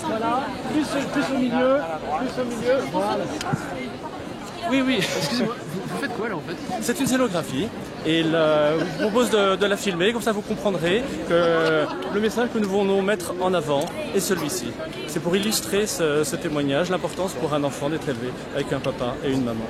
Voilà. Plus au milieu. Voilà. Oui. Excusez-moi, vous faites quoi là en fait? C'est une scénographie et je vous propose de la filmer, comme ça vous comprendrez que le message que nous voulons mettre en avant est celui-ci. C'est pour illustrer ce témoignage, l'importance pour un enfant d'être élevé avec un papa et une maman.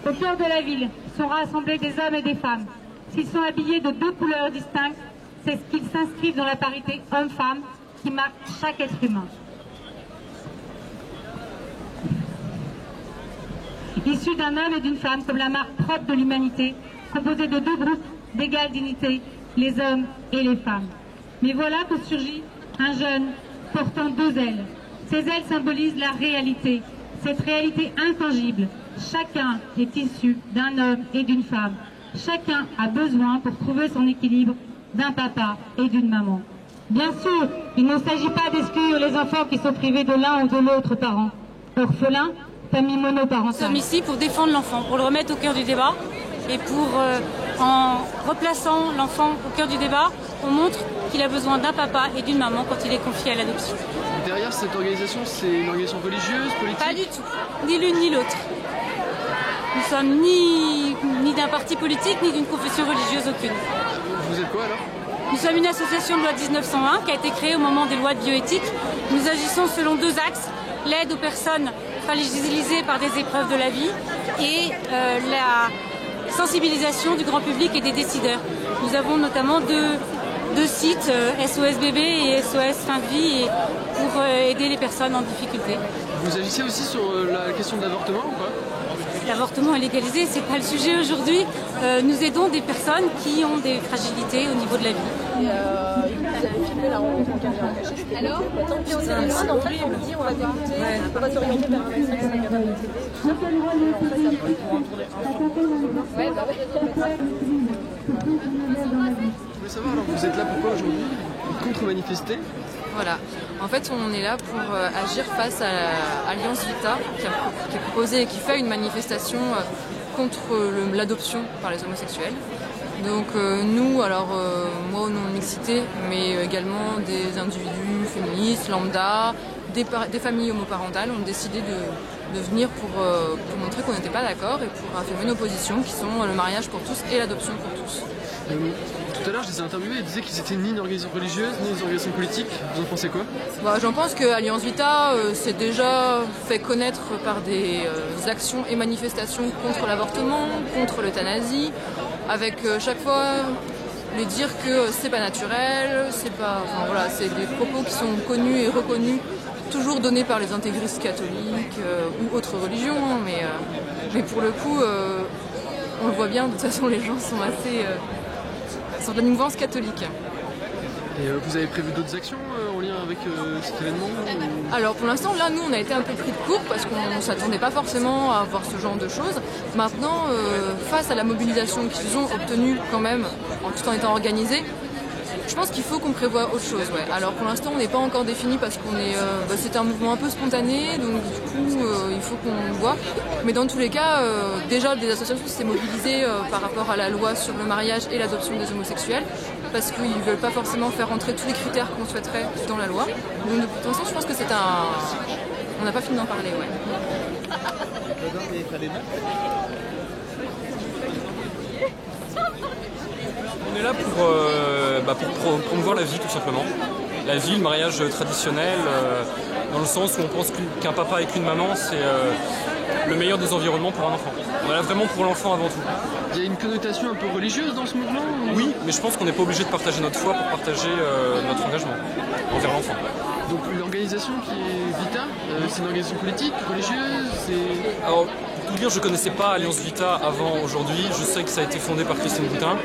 Au cœur de la ville sont rassemblés des hommes et des femmes. S'ils sont habillés de deux couleurs distinctes, c'est ce qu'ils s'inscrivent dans la parité homme-femme qui marque chaque être humain. Issus d'un homme et d'une femme comme la marque propre de l'humanité, composée de deux groupes d'égale dignité, les hommes et les femmes. Mais voilà que surgit un jeune portant deux ailes. Ces ailes symbolisent la réalité, cette réalité intangible. Chacun est issu d'un homme et d'une femme. Chacun a besoin, pour trouver son équilibre, d'un papa et d'une maman. Bien sûr, il ne s'agit pas d'exclure les enfants qui sont privés de l'un ou de l'autre parent. Orphelins, famille monoparentale. Nous sommes ici pour défendre l'enfant, pour le remettre au cœur du débat. Et en replaçant l'enfant au cœur du débat, on montre qu'il a besoin d'un papa et d'une maman quand il est confié à l'adoption. Derrière cette organisation, c'est une organisation religieuse, politique? Pas du tout, ni l'une ni l'autre. Nous sommes ni d'un parti politique, ni d'une confession religieuse aucune. Vous êtes quoi alors? Nous sommes une association de loi 1901 qui a été créée au moment des lois de bioéthique. Nous agissons selon deux axes, l'aide aux personnes fragilisées par des épreuves de la vie et la sensibilisation du grand public et des décideurs. Nous avons notamment deux sites, SOS Bébé et SOS Fin de Vie, pour aider les personnes en difficulté. Vous agissez aussi sur la question de l'avortement ou pas? L'avortement est légalisé, c'est pas le sujet aujourd'hui. Nous aidons des personnes qui ont des fragilités au niveau de la vie. Vous avez filmé la rencontre en caméra cachée. Alors, tant pis, on s'est dit, en fait, on dit, on va t'écouter, on va s'orienter vers un vaccin, c'est la capacité. Ouais, bah ouais. Je voulais savoir, alors vous êtes là pourquoi aujourd'hui? Contre-manifester? Voilà. En fait, on est là pour agir face à Alliance Vita, qui a proposé et qui fait une manifestation contre l'adoption par les homosexuels. Donc nous, alors moi au nom de Mixité, mais également des individus féministes, lambda, des familles homoparentales, ont décidé de venir pour montrer qu'on n'était pas d'accord et pour affirmer nos positions qui sont le mariage pour tous et l'adoption pour tous. Tout à l'heure, je les ai interviewés, ils disaient qu'ils étaient ni une organisation religieuse, ni une organisation politique. Vous en pensez quoi? J'en pense que Alliance Vita s'est déjà fait connaître par des actions et manifestations contre l'avortement, contre l'euthanasie, avec chaque fois les dire que c'est pas naturel, c'est pas, enfin voilà, c'est des propos qui sont connus et reconnus, toujours donnés par les intégristes catholiques ou autres religions, mais pour le coup, on le voit bien. De toute façon, les gens sont assez sont de la mouvance catholique. Et vous avez prévu d'autres actions en lien avec cet événement Alors pour l'instant, là, nous, on a été un peu pris de court parce qu'on ne s'attendait pas forcément à voir ce genre de choses. Maintenant, face à la mobilisation qu'ils ont obtenue quand même, tout en étant organisés, Je pense qu'il faut qu'on prévoie autre chose, ouais. Alors pour l'instant on n'est pas encore défini parce qu'on est, c'est un mouvement un peu spontané, donc du coup il faut qu'on voit. Mais dans tous les cas, déjà des associations s'étaient mobilisées par rapport à la loi sur le mariage et l'adoption des homosexuels, parce qu'ils ne veulent pas forcément faire rentrer tous les critères qu'on souhaiterait dans la loi. Donc pour l'instant je pense que c'est on n'a pas fini d'en parler, ouais. On est là pour promouvoir la vie tout simplement. La vie, le mariage traditionnel, dans le sens où on pense qu'un papa et qu'une maman, c'est le meilleur des environnements pour un enfant. On est là vraiment pour l'enfant avant tout. Il y a une connotation un peu religieuse dans ce mouvement ou... Oui, mais je pense qu'on n'est pas obligé de partager notre foi pour partager notre engagement envers l'enfant. Donc l'organisation qui est Vita, c'est une organisation politique, religieuse Alors, pour tout dire, je ne connaissais pas Alliance Vita avant aujourd'hui. Je sais que ça a été fondé par Christine Boutin.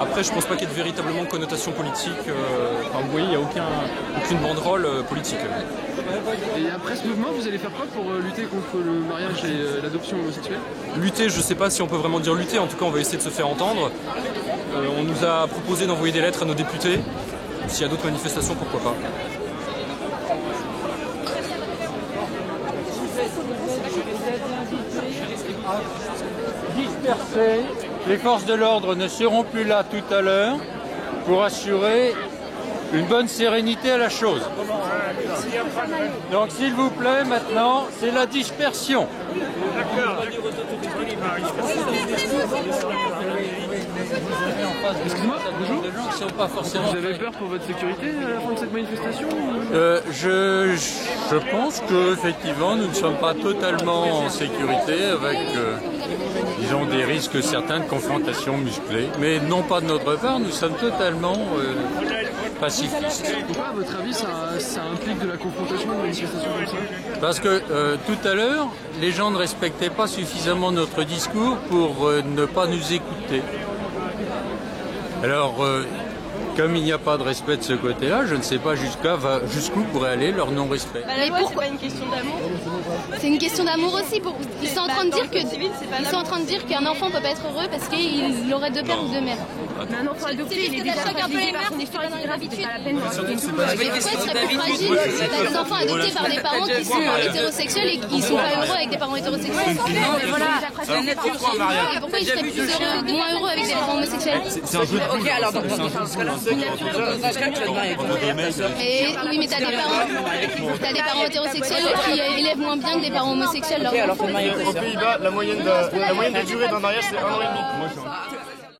Après, je ne pense pas qu'il y ait véritablement connotation politique. Enfin, vous voyez, il n'y a aucune banderole politique. Et après ce mouvement, vous allez faire quoi pour lutter contre le mariage et l'adoption homosexuelle? Lutter, je ne sais pas si on peut vraiment dire lutter. En tout cas, on va essayer de se faire entendre. On nous a proposé d'envoyer des lettres à nos députés. S'il y a d'autres manifestations, pourquoi pas. Dispersés, les forces de l'ordre ne seront plus là tout à l'heure pour assurer une bonne sérénité à la chose. Donc s'il vous plaît, maintenant, c'est la dispersion. Excusez-moi, bonjour. Vous avez peur pour votre sécurité à la fin de cette manifestation Je pense qu'effectivement, nous ne sommes pas totalement en sécurité avec, disons, des risques certains de confrontation musclée. Mais non pas de notre part, nous sommes totalement pacifistes. Pourquoi, à votre avis, ça implique de la confrontation, une manifestation comme ça? Parce que tout à l'heure, les gens ne respectaient pas suffisamment notre discours pour ne pas nous écouter. Alors, comme il n'y a pas de respect de ce côté-là, je ne sais pas jusqu'où pourrait aller leur non-respect. Mais pourquoi c'est pas une question d'amour? C'est une question d'amour aussi. Ils sont en train de dire qu'un enfant peut pas être heureux parce qu'il aurait deux pères ou deux mères. Mais un enfant adopté, il est déjà choque un peu les mères, c'est que dans l'habitude. Pourquoi c'est serait plus fragile des enfants adoptés par des parents qui sont hétérosexuels et qui sont pas heureux avec des parents hétérosexuels? Non, mais voilà. Pourquoi ils seraient plus heureux, moins heureux avec des parents homosexuels? C'est un jeu de ok, alors dans ce cas-là, oui, mais t'as des parents hétérosexuels qui élèvent moins bien que des parents homosexuels. Aux Pays-Bas, la moyenne de durée d'un mariage, c'est 1 an et demi.